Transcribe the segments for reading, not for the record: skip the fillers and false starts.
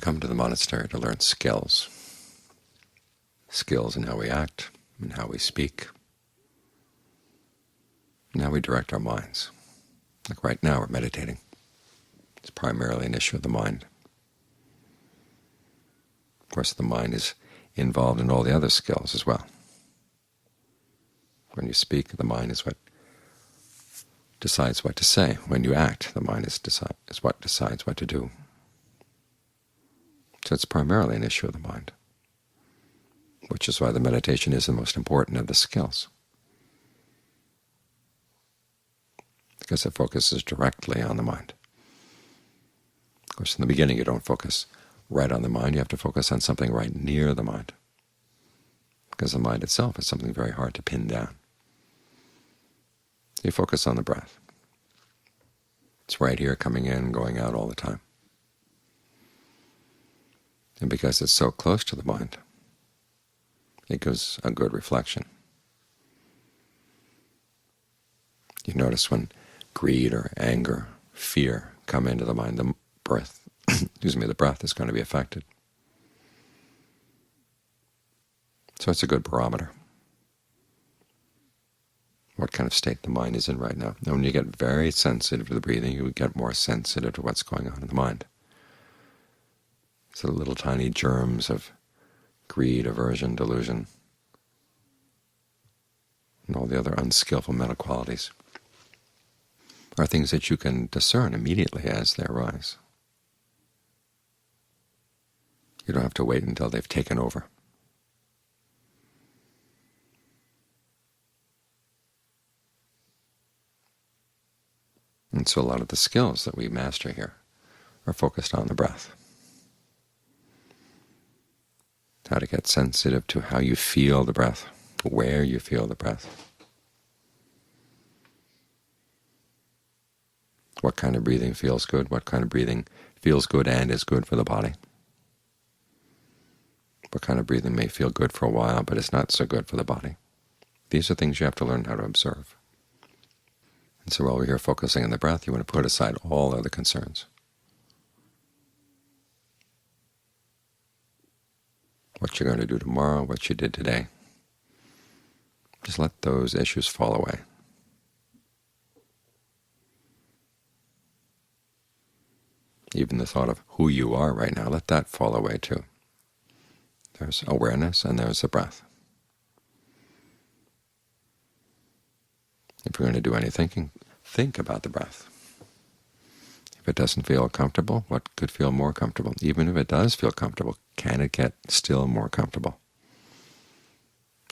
come to the monastery to learn skills. Skills in how we act, and how we speak, and how we direct our minds. Like right now we're meditating. It's primarily an issue of the mind. Of course, the mind is involved in all the other skills as well. When you speak, the mind is what decides what to say. When you act, the mind is what decides what to do. So it's primarily an issue of the mind, which is why the meditation is the most important of the skills, because it focuses directly on the mind. Of course, in the beginning you don't focus right on the mind. You have to focus on something right near the mind, because the mind itself is something very hard to pin down. You focus on the breath. It's right here, coming in, going out all the time. And because it's so close to the mind, it gives a good reflection. You notice when greed or anger, fear come into the mind, the breath, the breath is going to be affected. So it's a good barometer, what kind of state the mind is in right now. And when you get very sensitive to the breathing, you get more sensitive to what's going on in the mind. So the little tiny germs of greed, aversion, delusion, and all the other unskillful mental qualities are things that you can discern immediately as they arise. You don't have to wait until they've taken over. And so a lot of the skills that we master here are focused on the breath. How to get sensitive to how you feel the breath, where you feel the breath, what kind of breathing feels good, what kind of breathing feels good and is good for the body, what kind of breathing may feel good for a while but is not so good for the body. These are things you have to learn how to observe. And so while we're here focusing on the breath, you want to put aside all other concerns. What you're going to do tomorrow, what you did today. Just let those issues fall away. Even the thought of who you are right now, let that fall away too. There's awareness and there's the breath. If you're going to do any thinking, think about the breath. If it doesn't feel comfortable, what could feel more comfortable? Even if it does feel comfortable, can it get still more comfortable?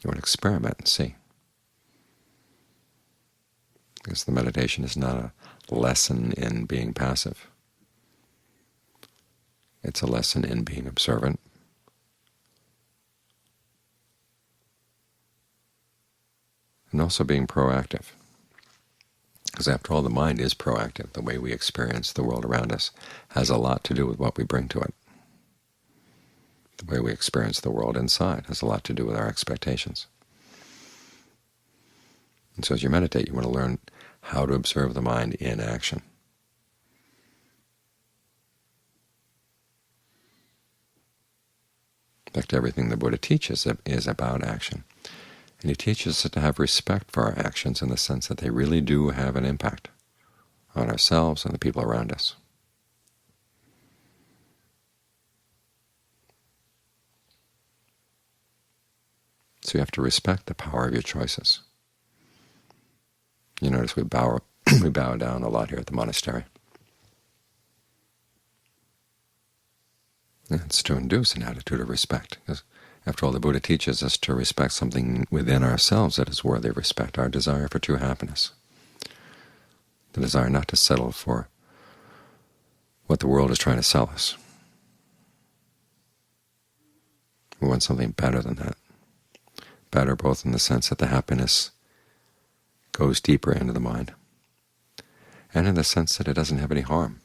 You want to experiment and see. Because the meditation is not a lesson in being passive. It's a lesson in being observant, and also being proactive. Because after all, the mind is proactive. The way we experience the world around us has a lot to do with what we bring to it. The way we experience the world inside has a lot to do with our expectations. And so as you meditate, you want to learn how to observe the mind in action. In fact, everything the Buddha teaches is about action. And he teaches us to have respect for our actions in the sense that they really do have an impact on ourselves and the people around us. So you have to respect the power of your choices. You notice we bow down a lot here at the monastery. And it's to induce an attitude of respect, because after all, the Buddha teaches us to respect something within ourselves that is worthy of respect, our desire for true happiness, the desire not to settle for what the world is trying to sell us. We want something better than that, better both in the sense that the happiness goes deeper into the mind, and in the sense that it doesn't have any harm,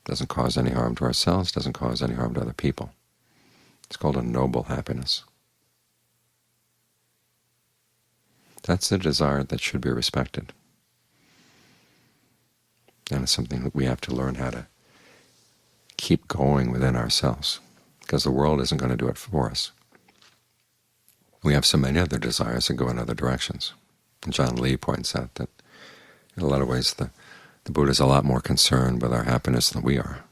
doesn't cause any harm to ourselves, doesn't cause any harm to other people. It's called a noble happiness. That's the desire that should be respected. And it's something that we have to learn how to keep going within ourselves, because the world isn't going to do it for us. We have so many other desires that go in other directions. And John Lee points out that in a lot of ways the Buddha is a lot more concerned with our happiness than we are.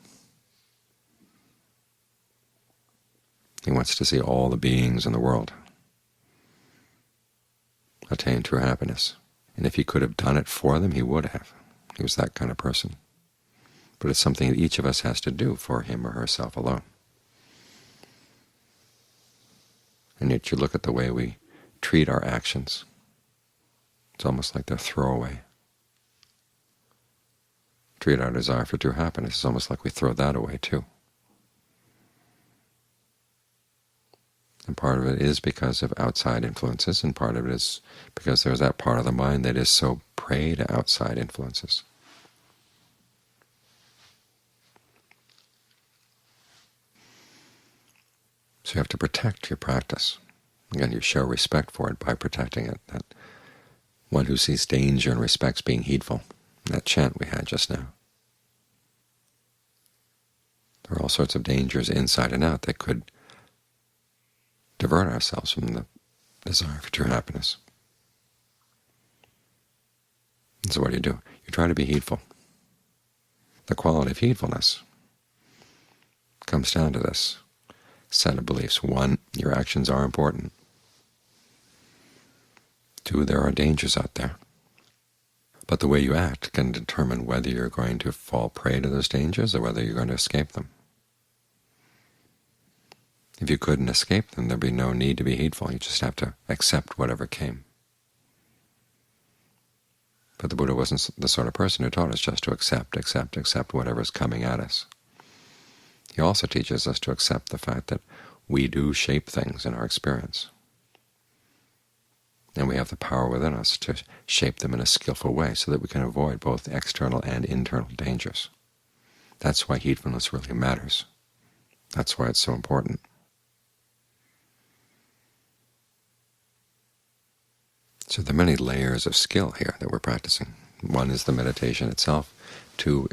He wants to see all the beings in the world attain true happiness. And if he could have done it for them, he would have. He was that kind of person. But it's something that each of us has to do for him or herself alone. And yet you look at the way we treat our actions, it's almost like they're throwaway. Treat our desire for true happiness, it's almost like we throw that away too. And part of it is because of outside influences, and part of it is because there's that part of the mind that is so prey to outside influences. So you have to protect your practice. Again, you show respect for it by protecting it. That one who sees danger and respects being heedful, that chant we had just now. There are all sorts of dangers inside and out that could divert ourselves from the desire for true happiness. And so what do? You try to be heedful. The quality of heedfulness comes down to this set of beliefs. 1, your actions are important. 2, there are dangers out there. But the way you act can determine whether you're going to fall prey to those dangers or whether you're going to escape them. If you couldn't escape them, there'd be no need to be heedful. You just have to accept whatever came. But the Buddha wasn't the sort of person who taught us just to accept whatever's coming at us. He also teaches us to accept the fact that we do shape things in our experience. And we have the power within us to shape them in a skillful way so that we can avoid both external and internal dangers. That's why heedfulness really matters. That's why it's so important. So there are many layers of skill here that we're practicing. 1 is the meditation itself. 2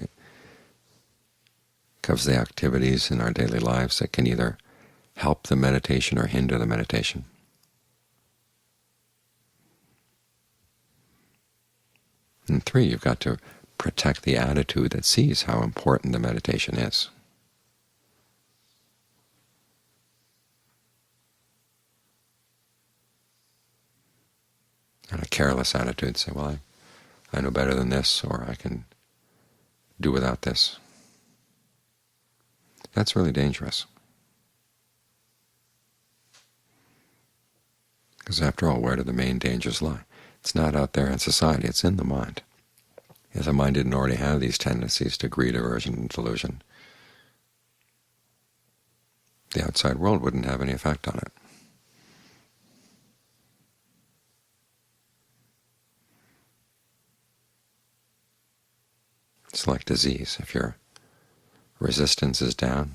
covers the activities in our daily lives that can either help the meditation or hinder the meditation. And 3, you've got to protect the attitude that sees how important the meditation is. And a careless attitude, say, well, I know better than this, or I can do without this. That's really dangerous. Because after all, where do the main dangers lie? It's not out there in society, it's in the mind. If the mind didn't already have these tendencies to greed, aversion, and delusion, the outside world wouldn't have any effect on it. It's like disease. If your resistance is down,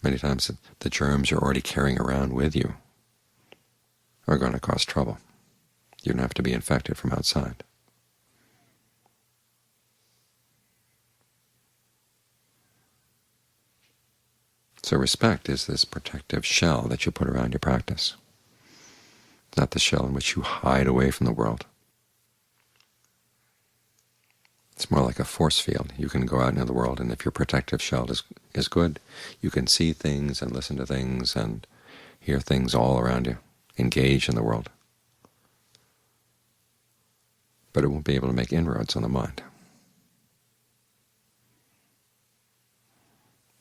many times the germs you're already carrying around with you are going to cause trouble. You don't have to be infected from outside. So respect is this protective shell that you put around your practice, not the shell in which you hide away from the world. It's more like a force field. You can go out into the world, and if your protective shell is good, you can see things and listen to things and hear things all around you, engage in the world. But it won't be able to make inroads on the mind,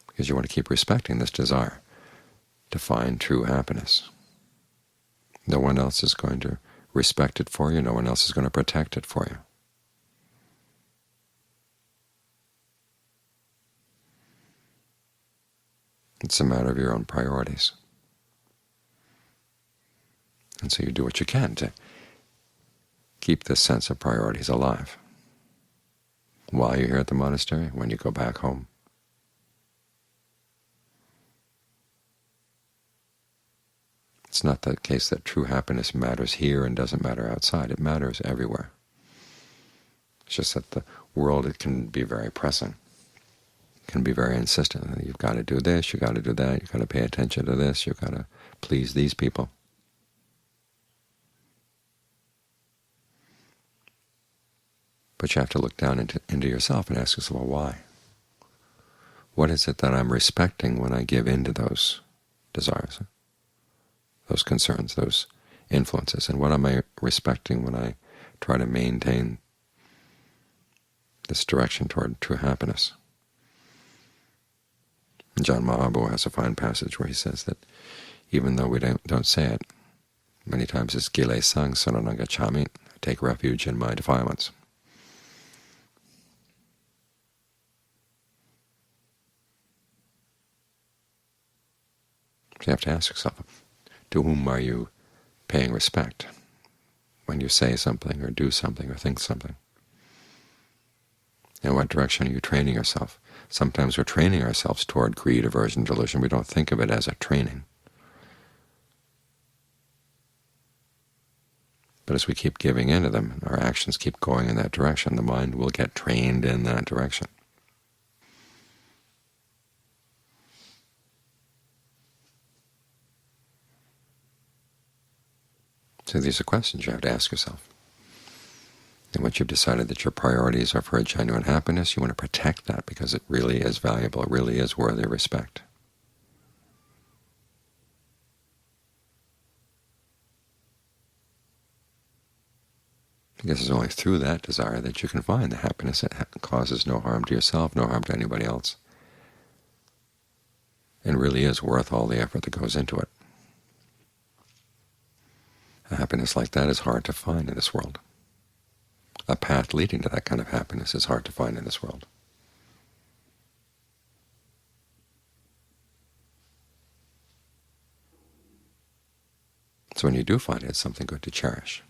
because you want to keep respecting this desire to find true happiness. No one else is going to respect it for you. No one else is going to protect it for you. It's a matter of your own priorities. And so you do what you can to keep this sense of priorities alive while you're here at the monastery, when you go back home. It's not the case that true happiness matters here and doesn't matter outside. It matters everywhere. It's just that the world, it can be very pressing. can be very insistent. You've got to do this, you've got to do that, you've got to pay attention to this, you've got to please these people. But you have to look down into yourself and ask yourself, well, why? What is it that I'm respecting when I give in to those desires, those concerns, those influences? And what am I respecting when I try to maintain this direction toward true happiness? John Mahaprabhu has a fine passage where he says that even though we don't say it, many times it's gile sang saranangachami, take refuge in my defilements. So you have to ask yourself, to whom are you paying respect when you say something or do something or think something? In what direction are you training yourself? Sometimes we're training ourselves toward greed, aversion, delusion. We don't think of it as a training. But as we keep giving in to them, our actions keep going in that direction, the mind will get trained in that direction. So these are questions you have to ask yourself. And once you've decided that your priorities are for a genuine happiness, you want to protect that because it really is valuable, it really is worthy of respect. Because it's only through that desire that you can find the happiness that causes no harm to yourself, no harm to anybody else, and really is worth all the effort that goes into it. A happiness like that is hard to find in this world. A path leading to that kind of happiness is hard to find in this world. So when you do find it, it's something good to cherish.